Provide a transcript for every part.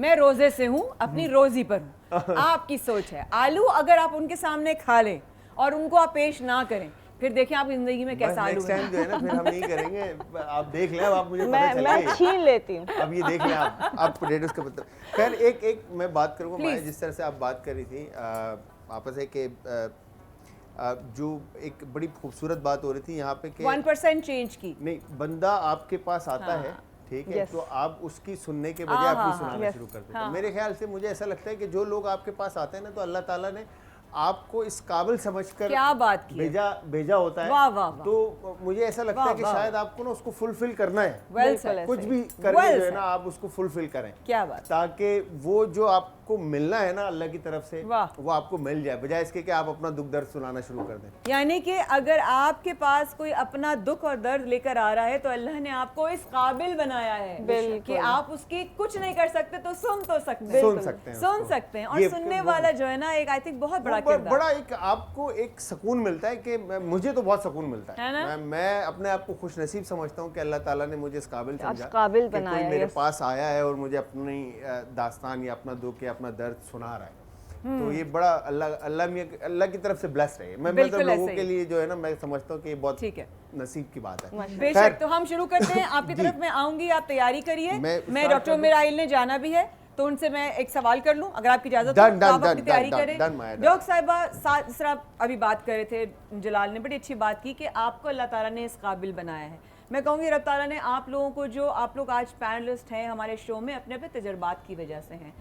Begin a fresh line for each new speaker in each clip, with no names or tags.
मैं रोजे से हूँ, अपनी रोजी पर हूँ। आपकी सोच है, आलू अगर आप उनके सामने खा लें और उनको आप पेश ना करें, फिर देखें आप जिंदगी में कैसा आलू है।
जो है ना फिर हम नहीं करेंगे, आप देख लें, अब आप मुझे पता चल
मैं छीन लेती हूँ।
अब ये देख लें आप पोटैटोस का मतलब। खैर एक मैं बात करूँगा, मैं जिस तरह से आप बात कर रही थी आपस है कि जो एक बड़ी खूबसूरत बात हो रही थी यहाँ पे कि
1% चेंज की
नहीं, बंदा आपके पास आता है, ठीक है, तो आप उसकी सुनने के बजाय आपकी सुनाना शुरू कर देते हैं। मेरे ख्याल से मुझे ऐसा लगता है कि जो लोग आपके पास आते हैं ना, तो अल्लाह ताला ने आपको इस काबिल समझकर
क्या बात की
भेजा होता है।
वाह वाह।
तो मुझे ऐसा लगता है कि शायद आपको ना उसको फुलफिल करना है। कुछ भी
करके
जो है ना आप उसको फुलफिल करें।
क्या बात,
ताकि वो जो आपको मिलना है ना अल्लाह की तरफ से, वो आपको मिल जाए, बजाय इसके कि आप अपना दुख दर्द सुनाना शुरू कर दें।
यानी कि अगर आपके पास कोई अपना दुख और दर्द लेकर आ रहा है तो अल्लाह ने आपको इस काबिल बनाया है कि आप उसकी कुछ नहीं कर सकते तो सुन तो सकते हैं, सुन सकते हैं। और सुनने वाला जो है ना एक आई थिंक बहुत
बड़ा एक आपको एक सुकून मिलता है कि मुझे तो बहुत सुकून मिलता है। मैं अपने आप को खुश नसीब समझता हूँ कि अल्लाह ताला ने मुझे इस काबिल समझा,
काबिल बनाया,
कोई मेरे पास आया है और मुझे अपनी दास्तान या अपना दुख या अपना दर्द सुना रहा है। तो ये बड़ा अल्लाह की तरफ से ब्लेस रहे। मैं मतलब लोगों के लिए जो है ना, मैं समझता हूँ कि बहुत ठीक है, नसीब की बात है।
बेशक। तो हम शुरू करते हैं, आपकी तरफ मैं आऊंगी, आप तैयारी करिए। मैं डॉक्टर उमर ने जाना भी है, तो उनसे मैं एक सवाल कर लूं अगर आपकी इजाजत हो, तो आप अपनी तैयारी करें। डॉक्टर साहिबा, जिस तरह अभी बात कर रहे थे जलाल ने, बड़ी अच्छी बात की कि आपको अल्लाह ताला ने इस काबिल बनाया है। मैं कहूँगी रब ताला ने आप लोगों को, जो आप लोग आज पैनलिस्ट हैं हमारे शो में, अपने अपने तजर्बात की वजह से हैं।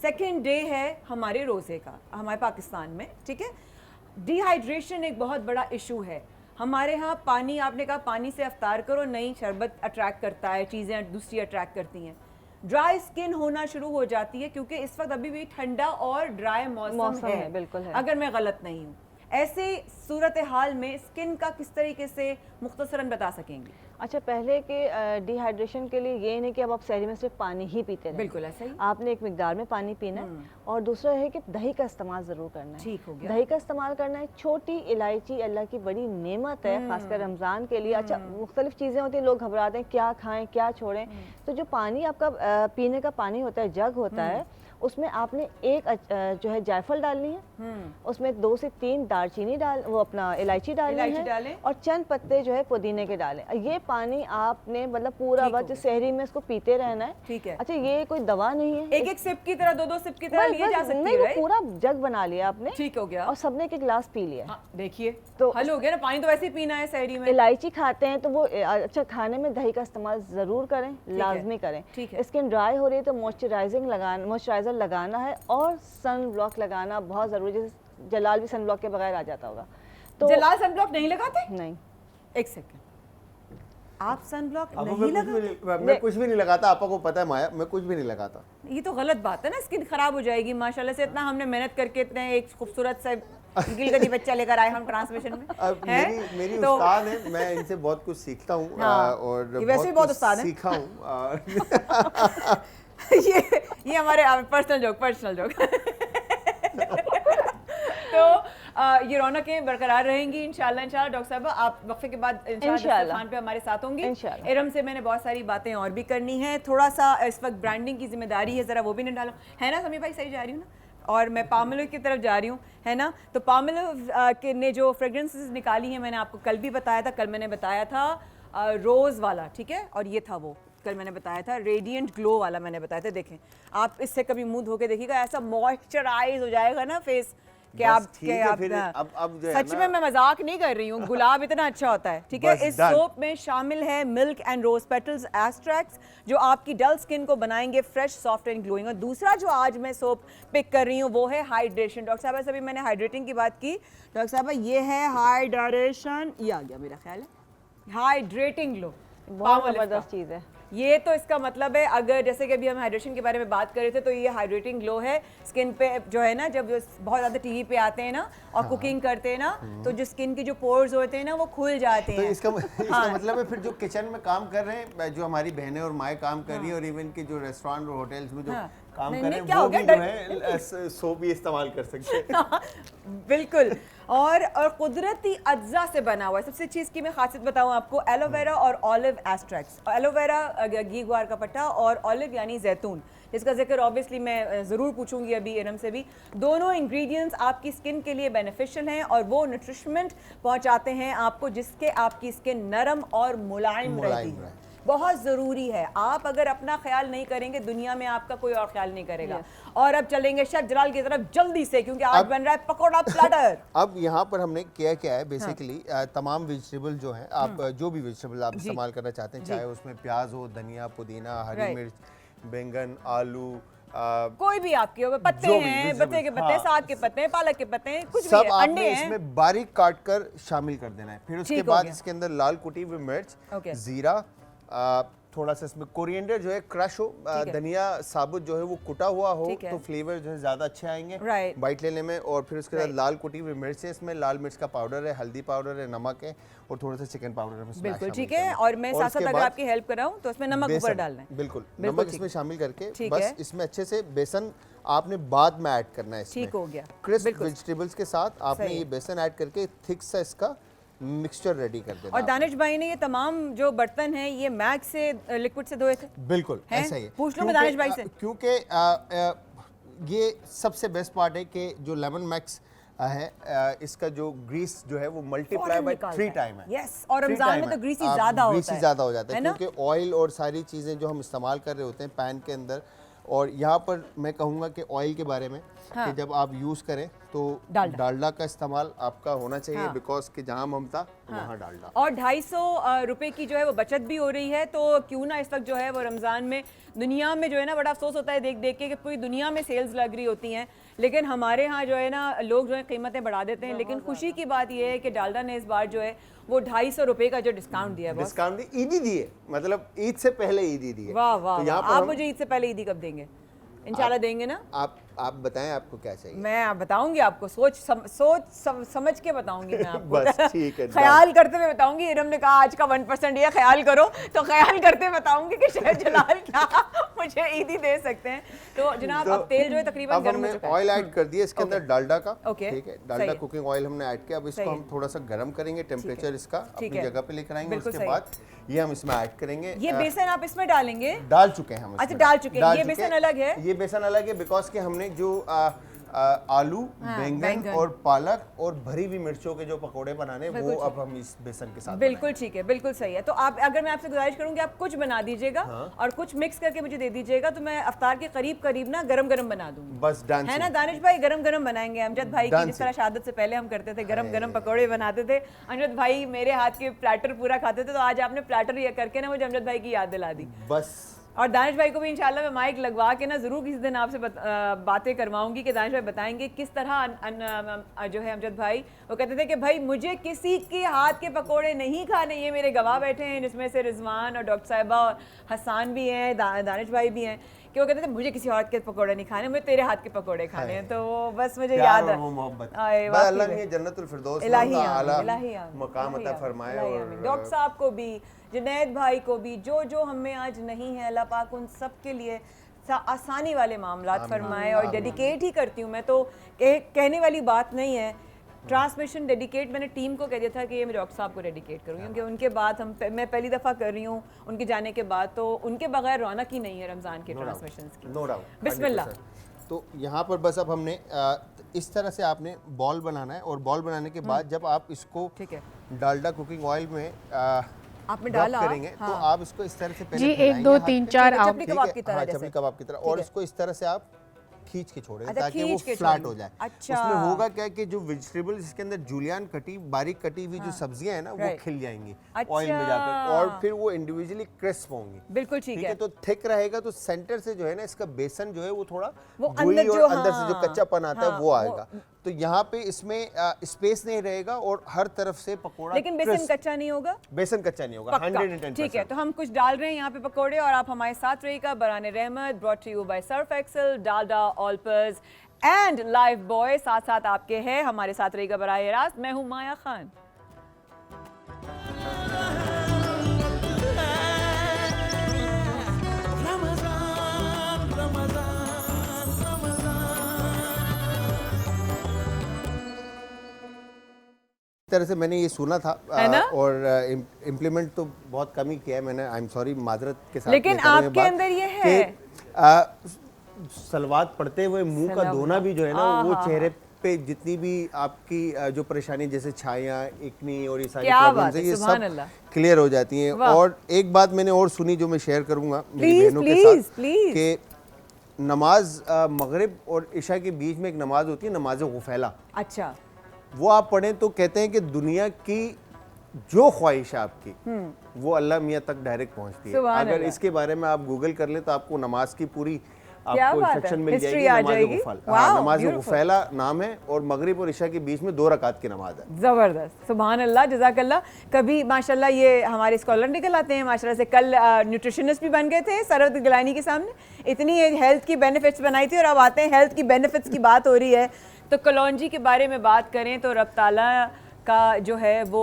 सेकेंड डे है हमारे रोज़े का हमारे पाकिस्तान में, ठीक है। डिहाइड्रेशन एक बहुत बड़ा इशू है हमारे यहाँ। पानी, आपने कहा पानी से अफ्तार करो, नहीं, शरबत अट्रैक्ट करता है, चीज़ें दूसरी अट्रैक्ट करती हैं। ड्राई स्किन होना शुरू हो जाती है क्योंकि इस वक्त अभी भी ठंडा और ड्राई मौसम है,
बिल्कुल है।
अगर मैं गलत नहीं हूँ। ऐसे सूरत हाल में स्किन का किस तरीके से मुख्तसरन बता सकेंगे?
अच्छा, पहले के डिहाइड्रेशन के लिए ये नहीं कि अब आप शहरी में सिर्फ पानी ही पीते रहें,
बिल्कुल ऐसा ही,
आपने एक मिकदार में पानी पीना है। और दूसरा है कि दही का इस्तेमाल ज़रूर करना है।
ठीक हो गया।
दही का इस्तेमाल करना है। छोटी इलायची अल्लाह की बड़ी नेमत है, खासकर रमज़ान के लिए। अच्छा, मुख्तलिफ चीज़ें होती हैं, लोग घबराते हैं क्या खाएं क्या छोड़ें। तो जो पानी आपका पीने का पानी होता है, जग होता है, उसमें आपने एक जो है जायफल डालनी है, उसमें 2 से 3 दालचीनी वो अपना इलायची डालनी है, और चंद पत्ते जो है पुदीने के डालें। ये पानी आपने मतलब पूरा वक्त शहरी में इसको पीते रहना है।
ठीक है।
अच्छा, ये कोई दवा नहीं है,
एक सिप की तरह, 2-2 सिप की तरह लिए जा सकती है।
नहीं, पूरा जग बना लिया आपने,
ठीक हो गया,
और सबने एक गिलास पी लिया।
देखिए तो हल हो गया ना। पानी तो वैसे ही पीना है शहरी में।
इलायची खाते हैं तो वो अच्छा, खाने में दही का इस्तेमाल जरूर करें, लाजमी करें। स्किन ड्राई हो रही है तो मॉइस्चराइजर लगाना है, और सन ब्लॉक लगाना बहुत जरूरी है। जैसे जलाल भी सन ब्लॉक के बगैर आ जाता होगा, तो
जलाल सन ब्लॉक नहीं लगाते?
नहीं।
एक सेकंड, आप सन ब्लॉक नहीं लगाते?
मैं कुछ भी नहीं लगाता, आपको को पता है माया, मैं कुछ भी नहीं लगाता।
ये तो गलत बात है ना, स्किन खराब हो जाएगी। माशाल्लाह से इतना हमने मेहनत करके इतने एक खूबसूरत सा गिलगती बच्चा लेकर आए हम ट्रांसमिशन में।
मेरी उस्ताद है, मैं इनसे बहुत कुछ सीखता हूँ। और
वैसे भी बहुत उस्ताद है,
सीखा हूँ।
ये हमारे पर्सनल जोक तो ये रौनकें बरकरार रहेंगी इंशाल्लाह। डॉक्टर साहब, आप वक्फे के बाद इंशाल्लाह पे हमारे साथ होंगी। इरम से मैंने बहुत सारी बातें और भी करनी है। थोड़ा सा इस वक्त ब्रांडिंग की जिम्मेदारी है, ज़रा वो भी नहीं डालो, है ना समी भाई? सही जा रही हूँ ना? और मैं पामेलो की तरफ जा रही हूँ, है ना? तो पामेलो ने जो फ्रेगरेंसेस निकाली हैं, मैंने आपको कल भी बताया था। कल मैंने बताया था रोज़ वाला, ठीक है, और ये था वो कल मैंने बताया था रेडिएंट ग्लो वाला मैंने बताया था। देखें आप इससे कभी मुंह धो के देखिएगा, ऐसा मॉइस्चराइज हो जाएगा ना फेस कि आप अब सच में मैं मजाक नहीं कर रही हूँ, गुलाब इतना अच्छा होता है, ठीक है। इस सोप में शामिल है milk and rose petals extracts, जो आपकी डल स्किन को बनाएंगे फ्रेश, सॉफ्ट एंड ग्लोइंग। और दूसरा जो आज मैं सोप पिक कर रही हूँ वो है हाइड्रेशन। डॉक्टर साहब अभी मैंने हाइड्रेटिंग की बात की, डॉक्टर साहब ये है हाइड्रेशन, ये आ गया मेरा ख्याल है, हाइड्रेटिंग ग्लो,
बहुत जबरदस्त चीज है
ये। तो इसका मतलब है, अगर जैसे कि अभी हम हाइड्रेशन के बारे में बात कर रहे थे, तो ये हाइड्रेटिंग ग्लो है स्किन पे जो है ना, जब बहुत ज़्यादा टीवी पे आते हैं ना और कुकिंग करते हैं ना, तो जो स्किन के जो पोर्स होते हैं ना वो खुल जाते हैं।
तो इसका मतलब है फिर जो किचन में काम कर रहे हैं, जो हमारी बहनें और माएँ काम कर रही है, और इवन के जो रेस्टोरेंट और होटल्स में जो काम कर रहे हैं, वो भी जो है सोप भी इस्तेमाल कर सकते हैं।
बिल्कुल। और कुदरती अज्जा से बना हुआ है। सबसे अच्छी इसकी मैं खासियत बताऊं आपको, एलोवेरा और ऑलिव एक्सट्रैक्ट्स। एलोवेरा घी ग्वार का पट्टा, और ऑलिव यानी जैतून, इसका जिक्र ऑब्वियसली मैं ज़रूर पूछूंगी अभी इरम से भी। दोनों इंग्रेडिएंट्स आपकी स्किन के लिए बेनिफिशियल हैं और वो न्यूट्रिशमेंट पहुंचाते हैं आपको, जिसके आपकी स्किन नरम और मुलायम रहती है। बहुत ज़रूरी है। आप अगर अपना ख्याल नहीं करेंगे, दुनिया में आपका कोई और ख्याल नहीं करेगा। और अब चलेंगे शेफ जलाल की तरफ जल्दी से, क्योंकि आज बन रहा है पकौड़ा प्लेटर।
अब यहाँ पर हमने क्या है बेसिकली, तमाम वेजिटेबल जो हैं, आप जो भी वेजिटेबल आप इस्तेमाल करना चाहते हैं, चाहे उसमें प्याज हो, धनिया, पुदीना, हरी मिर्च, बैंगन, आलू,
कोई भी आपके पत्ते हैं, बत्ते के पत्ते, साग के पत्ते, पालक के पत्ते, कुछ
सब
भी है, अंडे हैं,
इसमें बारीक काट कर शामिल कर देना है। फिर उसके बाद इसके अंदर लाल कुटी हुई मिर्च, जीरा, थोड़ा सा इसमें कोरिएंडर जो है क्रश हो, धनिया साबुत जो है वो कुटा हुआ हो, तो फ्लेवर जो है ज्यादा अच्छे आएंगे बाइट लेने में। और फिर उसके बाद लाल कुटी हुई मिर्च है, इसमें लाल मिर्च का पाउडर है, हल्दी पाउडर है, नमक है और थोड़ा सा चिकन पाउडर है।
बिल्कुल ठीक है। और मैं साथ साथ अगर आपकी हेल्प कर रहा हूँ तो इसमें नमक ऊपर डालना है।
बिल्कुल, नमक इसमें शामिल करके बस इसमें अच्छे से बेसन आपने बाद में ऐड करना है।
ठीक हो गया।
क्रिस्प वेजिटेबल्स के साथ आपने ये बेसन ऐड करके थिक सा इसका मिक्सचर रेडी कर देना।
और दानिश भाई ने ये तमाम जो बर्तन हैं ये मैक्स से लिक्विड से धोए थे?
बिल्कुल ऐसा ही।
पूछ लो मैं दानिश भाई से,
क्योंकि ये सबसे बेस्ट पार्ट है कि जो लेमन मैक्स है, इसका जो ग्रीस जो है वो मल्टीप्लाई बाय 3 टाइम है।
यस, और रमजान में तो ग्रीसी ज्यादा होता है।
ग्रीसी ज्यादा हो जाता है क्योंकि ऑयल और सारी चीजें जो हम इस्तेमाल कर रहे होते हैं पैन के अंदर। और यहाँ पर मैं कहूँगा कि ऑयल के बारे में कि जब आप यूज़ करें तो डालडा का इस्तेमाल आपका होना चाहिए, बिकॉज कि जहाँ ममता वहाँ डालडा।
और 250 रुपए की जो है वो बचत भी हो रही है। तो क्यों ना इस वक्त जो है वो रमज़ान में दुनिया में जो है ना बड़ा अफसोस होता है देख देख के कि पूरी दुनिया में सेल्स लग रही होती हैं, लेकिन हमारे यहाँ जो है ना लोग जो है कीमतें बढ़ा देते हैं। लेकिन खुशी की बात यह है कि डालडा ने इस बार जो है वो 250 रुपए का जो डिस्काउंट दिया है,
डिस्काउंट दी, ईदी दिए, मतलब ईद से पहले ईदी दिए।
वाह वाह, आप मुझे ईद से पहले ईदी कब देंगे? इंशाल्लाह देंगे ना।
आप बताएं आपको क्या चाहिए।
मैं बताऊंगी आपको, समझ के बताऊंगी मैं आपको।
बस ठीक है,
ख्याल करते हुए बताऊंगी। इरम ने कहा आज का 1% ये ख्याल करो, तो ख्याल करते हुए बताऊंगी कि शेफ जलाल क्या मुझे ईदी दे सकते हैं। तो जनाब अब तेल जो है तकरीबन गर्म हो चुका है।
ऑयल ऐड कर दिया इसके अंदर डालडा का,
ठीक
है, डालडा कुकिंग ऑयल हमने ऐड किया। अब इसको हम थोड़ा सा गर्म करेंगे, टेम्परेचर इसका अपनी जगह पे लेकर आएंगे। उसके बाद ये हम इसमें ऐड करेंगे।
ये बेसन आप इसमें डालेंगे?
डाल चुके हैं हम।
अच्छा, डाल चुके हैं। ये बेसन अलग है?
ये बेसन अलग है बिकॉज कि हमने जो आलू, बैंगन और पालक और भरी हुई मिर्चों के जो पकोड़े बनाने वो अब हम इस बेसन के साथ।
बिल्कुल ठीक है, बिल्कुल सही है। तो आप अगर मैं आपसे गुजारिश करूंगी आप कुछ बना दीजिएगा और कुछ मिक्स करके मुझे दे दीजिएगा, तो मैं अफ्तार के करीब ना गरम गरम बना दूंगी।
बस डांस
है ना दानिश भाई? गरम गरम बनाएंगे अमजद भाई की, जिस तरह शहादत से पहले हम करते थे, गरम गरम पकौड़े बनाते थे। अमजद भाई मेरे हाथ के प्लेटर पूरा खाते थे, तो आज आपने प्लेटर ये करके ना मुझे अमजद भाई की याद दिला दी।
बस।
और दानिश भाई को भी इंशाल्लाह मैं माइक लगवा के ना ज़रूर किसी दिन आपसे बातें करवाऊंगी कि दानिश भाई बताएंगे किस तरह जो है अमजद भाई वो कहते थे कि भाई मुझे किसी के हाथ के पकोड़े नहीं खाने। ये मेरे गवाह बैठे हैं जिसमें से रिजवान और डॉक्टर साहिबा और हसान भी हैं, दानिश भाई भी हैं, कि वो कहते थे मुझे किसी हाथ के पकोड़े नहीं खाने, मुझे तेरे हाथ के पकोड़े खाने हैं। तो वो बस मुझे याद है।
अल्लाह ने जन्नतुल फिरदौस मकाम अता फरमाए। और
डॉक्टर साहब को भी, जुनैद भाई को भी, जो हमें आज नहीं है, अल्लाह पाक उन सब के लिए आसानी वाले मामलात फरमाए। और डेडिकेट ही करती हूँ मैं, तो कहने वाली बात नहीं है। ट्रांसमिशन डेडिकेट मैंने टीम को कह दिया था कि ये मैं डॉक्टर साहब को डेडिकेट करूँ, क्योंकि उनके बाद मैं पहली दफ़ा कर रही हूँ उनके जाने के बाद, तो उनके बगैर रौनक ही नहीं है रमज़ान के ट्रांसमिशन की।
No doubt.
बिस्मिल्लाह।
तो यहाँ पर बस अब हमने इस तरह से आपने बॉल बनाना है, और बॉल बनाने के बाद जब आप इसको डालडा कुकिंग ऑयल में
आपने डाला
करेंगे, तो आप इसको इस तरह से पहले
जी 1 2 3 4 आप
चपली कबाब की तरह,
चपली कबाब की तरह, और इसको इस तरह से आप खींच के छोड़ें ताकि वो
खींच के
फ्लैट हो जाए।
अच्छा।
उसमें होगा क्या कि जो वेजिटेबल इसके अंदर जूलियन कटी बारीक कटी हुई जो सब्जियां हैं ना वो खिल जाएंगी ऑयल में जाकर, और फिर वो इंडिविजुअली क्रिस्प होंगी।
बिल्कुल ठीक है।
तो थिक रहेगा, तो सेंटर से जो है ना इसका बेसन जो है वो थोड़ा
अंदर
और अंदर से जो कच्चापन आता है वो आएगा। तो यहाँ पे इसमें स्पेस नहीं रहेगा और हर तरफ से पकोड़ा।
लेकिन बेसन कच्चा नहीं होगा?
बेसन कच्चा नहीं होगा, 110%।
ठीक है, तो हम कुछ डाल रहे हैं यहाँ पे पकोड़े, और आप हमारे साथ रहिएगा। बराने रहमत brought to you by Surf Excel, Dalda, Olpers and Lifebuoy साथ साथ आपके हैं। हमारे साथ रहिएगा बराए रास्त। मैं हूँ माया खान।
तरह से मैंने ये सुना था और इम्प्लीमेंट तो बहुत कम ही किया है मैंने। आई एम सॉरी, माजरत के साथ।
लेकिन आपके अंदर ये है
सलवात पढ़ते हुए मुंह का धोना भी जो है ना वो चेहरे पे जितनी भी आपकी जो परेशानी जैसे छाया, एक्नी और ये सारी प्रॉब्लम्स है ये सब क्लियर हो जाती हैं। और एक बात मैंने और सुनी जो मैं शेयर करूंगा मेरी बहनों के साथ कि नमाज मगरिब और इशा के बीच में एक नमाज होती है, नमाज गुफैला।
अच्छा,
वो आप पढ़ें तो कहते हैं कि दुनिया की जो ख्वाहिश है आपकी वो अल्लाह मियाँ तक डायरेक्ट पहुंचती है। अगर इसके बारे में आप गूगल कर ले तो आपको नमाज की पूरी आपको इंस्ट्रक्शन मिल जाएगी। नमाज गुफैला नाम है और मगरिब और इशा के बीच में 2 रकात की नमाज है।
जबरदस्त, सुभान अल्लाह, जज़ाकल्लाह। कभी माशाल्लाह ये हमारे स्कॉलर निकल आते हैं माशाल्लाह से। कल न्यूट्रिशनिस्ट भी बन गए थे सरवत गिलानी के सामने, इतनी हेल्थ की बेनिफिट्स बनाई थी और अब आते हैं हेल्थ की बेनिफिट्स की बात हो रही है तो कलौंजी के बारे में बात करें तो रब ताला का जो है वो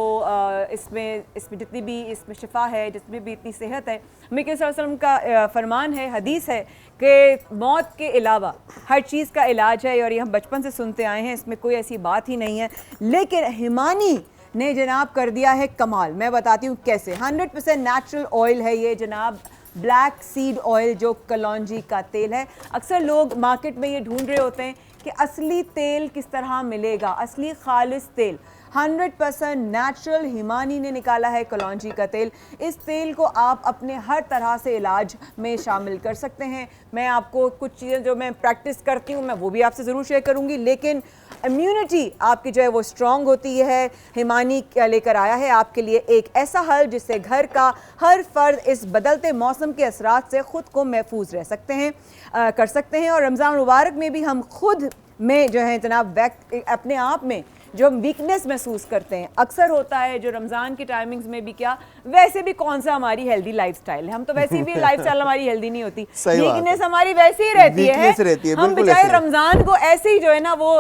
इसमें जितनी भी इसमें शिफा है, जिसमें भी इतनी सेहत है, नबी सल्लल्लाहु अलैहि वसल्लम का फरमान है, हदीस है कि मौत के अलावा हर चीज़ का इलाज है और ये हम बचपन से सुनते आए हैं, इसमें कोई ऐसी बात ही नहीं है। लेकिन हिमानी ने जनाब कर दिया है कमाल। मैं बताती हूँ कैसे। 100% नेचुरल ऑयल है ये जनाब, ब्लैक सीड ऑयल जो कलौंजी का तेल है। अक्सर लोग मार्केट में ये ढूंढ रहे होते हैं कि असली तेल किस तरह मिलेगा, असली खालिस तेल। 100% नेचुरल हिमानी ने निकाला है कलौंजी का तेल। इस तेल को आप अपने हर तरह से इलाज में शामिल कर सकते हैं। मैं आपको कुछ चीज़ें जो मैं प्रैक्टिस करती हूँ मैं वो भी आपसे ज़रूर शेयर करूँगी, लेकिन इम्यूनिटी आपकी जो है वो स्ट्रॉन्ग होती है। हिमानी क्या लेकर आया है आपके लिए एक ऐसा हल जिससे घर का हर फर्द इस बदलते मौसम के असरात से ख़ुद को महफूज रह सकते हैं, कर सकते हैं। और रमज़ान मुबारक में भी हम खुद में जो है जनाब अपने आप में जो हम वीकनेस महसूस करते हैं, अक्सर होता है जो रमज़ान की टाइमिंग्स में भी क्या, वैसे भी कौन सा हमारी हेल्दी लाइफस्टाइल है, हम तो वैसे भी लाइफस्टाइल हमारी हेल्दी नहीं होती, वीकनेस हमारी वैसे ही रहती है। हम बेचारे रमज़ान को ऐसे ही जो है ना वो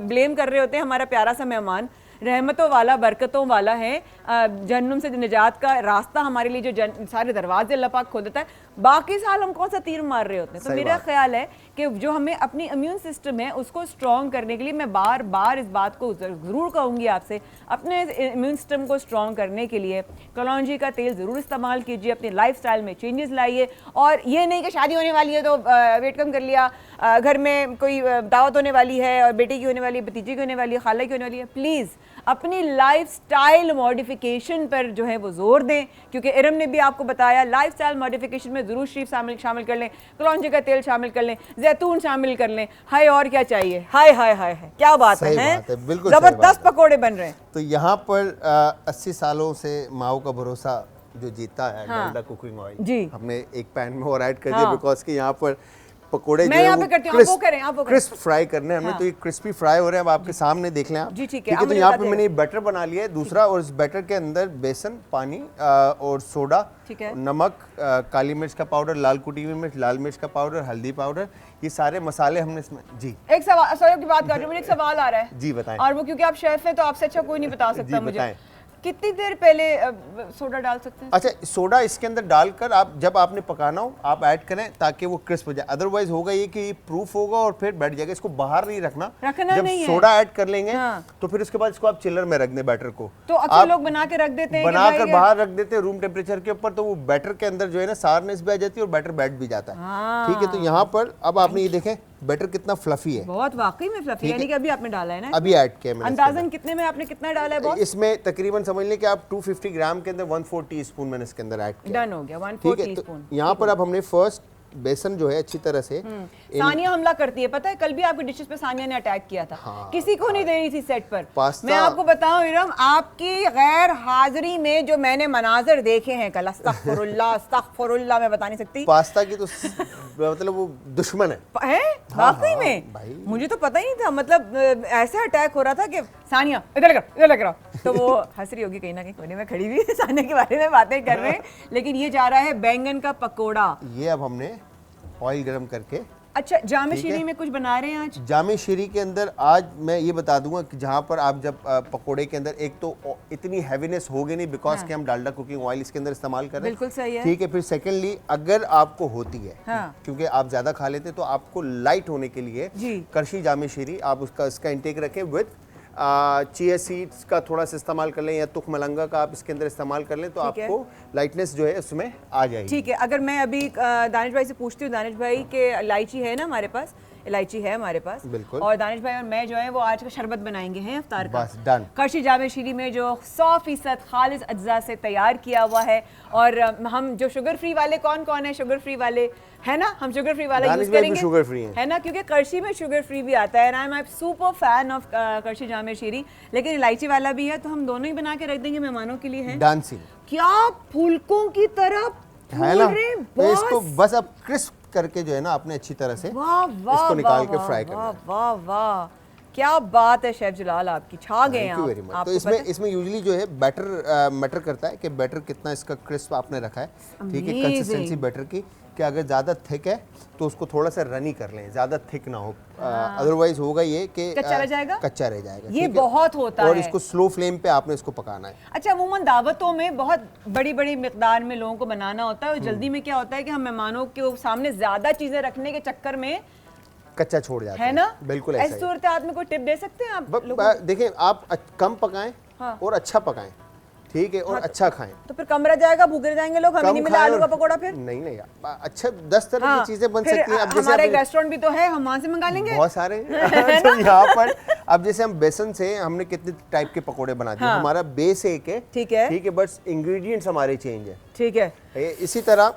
ब्लेम कर रहे होते हैं। हमारा प्यारा सा मेहमान रहमतों वाला, बरकतों वाला है, जहन्नुम से निजात का रास्ता हमारे लिए जो सारे दरवाजे अल्लाह पाक खोल देता है, बाकी साल हम कौन सा तीर मार रहे होते हैं। तो मेरा ख्याल है कि जो हमें अपनी इम्यून सिस्टम है उसको स्ट्रॉन्ग करने के लिए, मैं बार बार इस बात को ज़रूर कहूँगी आपसे, अपने इम्यून सिस्टम को स्ट्रॉन्ग करने के लिए कलौंजी का तेल ज़रूर इस्तेमाल कीजिए, अपनी लाइफस्टाइल में चेंजेस लाइए। और ये नहीं कि शादी होने वाली है तो वेट कम कर लिया, घर में कोई दावत होने वाली है और बेटी की होने वाली है, भतीजे की होने वाली है, खाला की होने वाली है, प्लीज़ अपनी लाइफस्टाइल मॉडिफिकेशन पर जो है वो जोर दें, क्योंकि इरम ने भी आपको बताया लाइफस्टाइल मॉडिफिकेशन में ज़रूर शरीफ शामिल कर लें, कलौंजी का तेल शामिल कर लें, जैतून शामिल कर लें। हाय और क्या चाहिए, हाय हाय हाय है, क्या बात है, बिल्कुल जबरदस्त पकोड़े बन रहे हैं।
तो यहाँ पर 80 सालों से माओ का भरोसा जो जीता है, डालडा कुकिंग ऑयल जी हमने एक पैन में और ऐड कर दिया, बिकॉज कि यहाँ पर पकोड़े
मैं यहाँ पे करती हूँ, आप वो करें, आप वो करें।
क्रिस्प फ्राई करने हैं हमने, तो ये क्रिस्पी फ्राई हो रहे हैं। अब आपके सामने देख लें आप,
जी ठीक है।
तो यहाँ पे मैंने बैटर बना लिया है दूसरा, और इस बैटर के अंदर बेसन, पानी और सोडा, नमक, काली मिर्च का पाउडर, लाल कुटी हुई मिर्च, लाल मिर्च का पाउडर, हल्दी पाउडर, ये सारे मसाले हमने इसमें। जी एक
सवाल, सॉरी की बात कर रही हूँ, मुझे एक सवाल आ रहा है।
जी बताएं।
और वो क्योंकि आप शेफ हैं तो आपसे अच्छा कोई नहीं बता सकता मुझे, कितनी देर पहले सोडा डाल सकते हैं?
अच्छा, सोडा इसके अंदर डालकर आप जब आपने पकाना हो आप ऐड करें ताकि वो क्रिस्प हो जाए। अदरवाइज होगा ये कि प्रूफ होगा और फिर बैठ जाएगा। इसको बाहर नहीं रखना जब
नहीं
सोडा ऐड कर लेंगे तो फिर उसके बाद इसको आप चिलर में रख दें बैटर को।
तो अक्सर लोग बना के रख देते हैं,
बनाकर बाहर रख देते हैं रूम टेम्परेचर के ऊपर, तो वो बैटर के अंदर जो है ना सारनेस भी आ जाती है और बैटर बैठ भी जाता है। ठीक है, तो यहाँ पर अब आपने ये देखें बैटर कितना फ्लफी है,
बहुत वाकई में फ्लफी, यानी कि अभी आपने डाला है ना,
अभी ऐड किया मैंने।
अंदाजन कितने में आपने कितना डाला है बॉस?
इसमें तकरीबन समझ लें कि आप 250 ग्राम के अंदर 1/4 टीस्पून मैंने इसके अंदर ऐड किया।
डन हो गया 1/4 टीस्पून।
यहाँ पर अब हमने फर्स्ट बेसन जो है अच्छी तरह से,
सानिया हमला करती है, पता है कल भी आपकी डिशेस पे सानिया ने अटैक किया था। किसी को नहीं दे रही थी सेट पर। मैं आपको बताऊं इरम, आपकी गैर हाजिरी में जो मैंने मनाजर देखे हैं कल, अस्तगफुरुल्लाह अस्तगफुरुल्लाह, मैं बता नहीं सकती।
पास्ता की तो मतलब वो दुश्मन है
वाकई में, मुझे तो पता ही नहीं था, मतलब ऐसा अटैक हो रहा था कि सानिया इधर लग रहा, तो वो हंस रही होगी कहीं ना कहीं कोने में खड़ी हुई, सानिया के बारे में बातें कर रहे हैं। लेकिन ये जा रहा है बैंगन का पकोड़ा,
ये अब हमने ऑयल गरम करके।
अच्छा, जामे शीरी में कुछ बना रहे हैं आज?
जामे शीरी के अंदर आज मैं ये बता दूंगा कि जहाँ पर आप जब पकोड़े के अंदर एक तो इतनी हैवीनेस होगी नहीं बिकॉज कि हम डालडा कुकिंग ऑयल इसके अंदर इस्तेमाल कर रहे हैं,
बिल्कुल सही है।
ठीक है, फिर सेकेंडली अगर आपको होती है क्योंकि आप ज्यादा खा लेते तो आपको लाइट होने के लिए करशी जामे शीरी आप इसका इंटेक रखें विद चिया सीड्स का थोड़ा सा इस्तेमाल कर लें या तुख मलंगा का आप इसके अंदर इस्तेमाल कर लें तो आपको लाइटनेस जो है उसमें आ जाएगी।
ठीक है, अगर मैं अभी दानिश भाई से पूछती हूँ, दानिश भाई के इलायची है ना हमारे पास, इलायची है हमारे पास
बिल्कुल,
और दानिश भाई और मैं जो है वो आज का शरबत बनाएंगे हैं इफ्तार का,
बस डन।
करशी जामे शीरी में जो 100% खालिस अज्जा से तैयार किया हुआ है। और हम जो शुगर फ्री वाले, कौन कौन है शुगर फ्री वाले, है ना, हम शुगर फ्री वाला यूज करेंगे,
शुगर फ्री
है ना, क्योंकि करशी में शुगर फ्री भी आता है। I am super fan of करशी जामे शीरी, लेकिन इलायची वाला भी है, तो हम दोनों ही बना के रख देंगे मेहमानों के लिए। है
डांसिंग,
क्या फुलकों की तरह
है ना, तो इसको बस अब क्रिस्प करके जो है ना आपने अच्छी तरह से इसको निकाल के फ्राई करना है।
वाह वाह, क्या बात है शेफ जलाल, आपकी छा गए हैं आप।
तो इसमें यूजुअली जो है बैटर मैटर करता है कि बैटर कितना इसका क्रिस्प आपने रखा है, ठीक है, कंसिस्टेंसी बैटर की, कि अगर ज़्यादा थिक है तो उसको थोड़ा सा रनी कर लें, ज़्यादा थिक ना हो, अदरवाइज होगा ये कि
कच्चा रह जाएगा,
कच्चा रह जाएगा,
ये बहुत होता है।
और इसको स्लो फ्लेम पे आपने इसको पकाना है।
अच्छा, अमूमन दावतों में बहुत बड़ी बड़ी मिकदार में लोगों को बनाना होता है और जल्दी में क्या होता है कि हम मेहमानों के सामने ज़्यादा चीज़ें रखने के चक्कर में
कच्चा छोड़ जाते
है ना,
बिल्कुल
ऐसी सूरत में कोई टिप दे सकते हैं आप?
देखिए, आप कम पकाएं और अच्छा पकाएं, ठीक है, और अच्छा खाएं।
तो फिर कम रह जाएगा, भूखे रह जाएंगे लोग, हमें नहीं मिला आलू का पकौड़ा फिर?
नहीं, अच्छा 10 तरह की चीजें बन सकती हैं। अब जैसे
हमारा एक रेस्टोरेंट भी तो है, हम वहाँ से मंगा लेंगे,
बहुत सारे तो यहाँ पर अब जैसे हम बेसन से हमने कितने टाइप के पकौड़े बना दिए, हमारा बेस एक है, ठीक है, बस इंग्रेडिएंट्स हमारे चेंज है,
ठीक है।
इसी तरह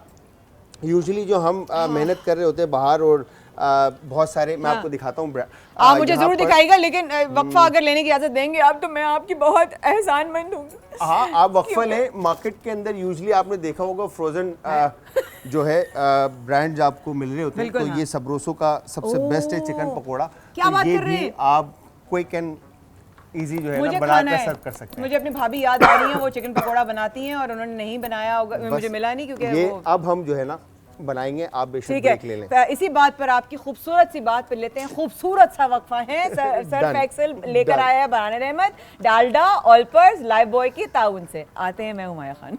यूजुअली जो हम मेहनत कर रहे होते हैं बाहर, और बहुत सारे मैं आपको दिखाता हूँ,
आप मुझे जरूर दिखाइएगा, लेकिन वक्फा अगर लेने की इजाजत देंगे आप तो मैं आपकी बहुत एहसानमंद हूँ।
हाँ, आप वक्फा लें। मार्केट के अंदर यूजुअली आपने देखा होगा फ्रोजन जो है ब्रांड्स आपको मिल रहे होते हैं, तो ये सबरोसो का सबसे बेस्ट है चिकन पकौड़ा।
क्या बात कर रहे हैं
आप, क्विक एंड इजी जो है ना बनाकर सर्व कर सकते हैं।
मुझे अपनी भाभी याद आ रही है, वो चिकन पकौड़ा बनाती हैं और उन्होंने नहीं बनाया होगा, मुझे मिला नहीं, क्योंकि
ये अब हम जो है ना बनाएंगे, आप बेशक ब्रेक ले लें।
इसी बात पर आपकी खूबसूरत सी बात पर लेते हैं, खूबसूरत सा वक्फा है। सर्फ एक्सेल लेकर आया है बरान रहमत, डालडा, ऑलपर्स, लाइफ बॉय की ताउन से। आते हैं, मैं हुमाया खान।